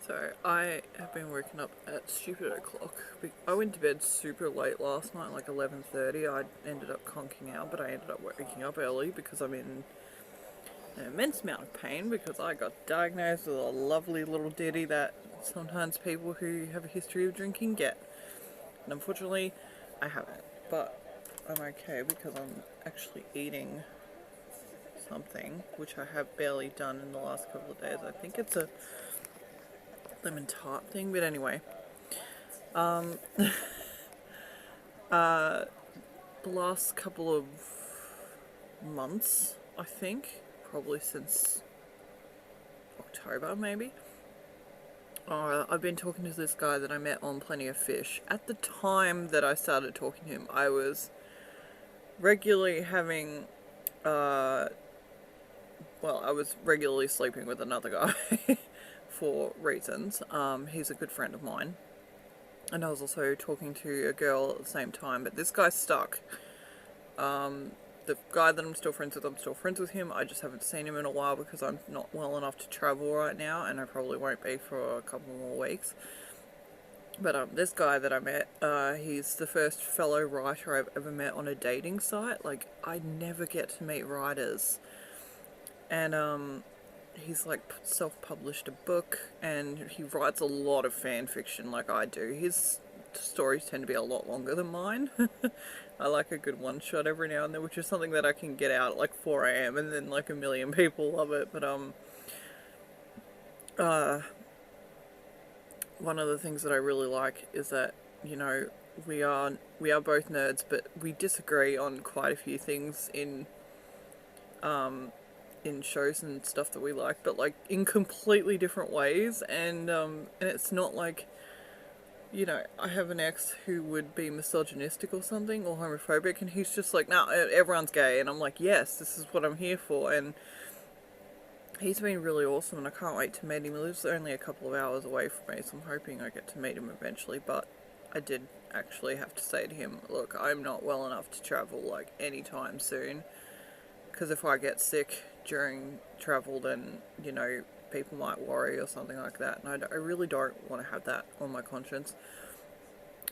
So I have been waking up at stupid o'clock. I went to bed super late last night, like 11:30. I ended up conking out, but I ended up waking up early because I'm in an immense amount of pain because I got diagnosed with a lovely little ditty that sometimes people who have a history of drinking get. And unfortunately, I haven't. But I'm okay because I'm actually eating something, which I have barely done in the last couple of days. I think it's a lemon tart thing, but anyway. The last couple of months, I think, probably since October maybe, I've been talking to this guy that I met on Plenty of Fish. At the time that I started talking to him, I was regularly having, I was regularly sleeping with another guy for reasons. He's a good friend of mine. And I was also talking to a girl at the same time, but this guy stuck. The guy that I'm still friends with him. I just haven't seen him in a while because I'm not well enough to travel right now, and I probably won't be for a couple more weeks. But this guy that I met, he's the first fellow writer I've ever met on a dating site. Like, I never get to meet writers. And he's like self-published a book, and he writes a lot of fan fiction like I do. His stories tend to be a lot longer than mine. I like a good one shot every now and then, which is something that I can get out at like 4 a.m. and then like a million people love it. But one of the things that I really like is that, you know, we are both nerds, but we disagree on quite a few things in shows and stuff that we like, but like in completely different ways. And it's not like, you know, I have an ex who would be misogynistic or something, or homophobic, and he's just like, nah, everyone's gay. And I'm like, yes, this is what I'm here for. And he's been really awesome, and I can't wait to meet him. He lives only a couple of hours away from me, so I'm hoping I get to meet him eventually. But I did actually have to say to him, look, I'm not well enough to travel like anytime soon, because if I get sick during travel, then, you know, people might worry or something like that, and I really don't want to have that on my conscience.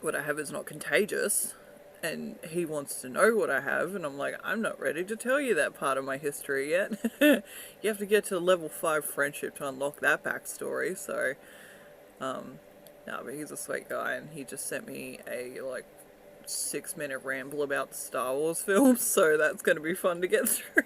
What I have is not contagious, and he wants to know what I have, and I'm like, I'm not ready to tell you that part of my history yet. You have to get to level 5 friendship to unlock that backstory. So no, but he's a sweet guy, and he just sent me a like 6-minute ramble about the Star Wars films, so that's going to be fun to get through.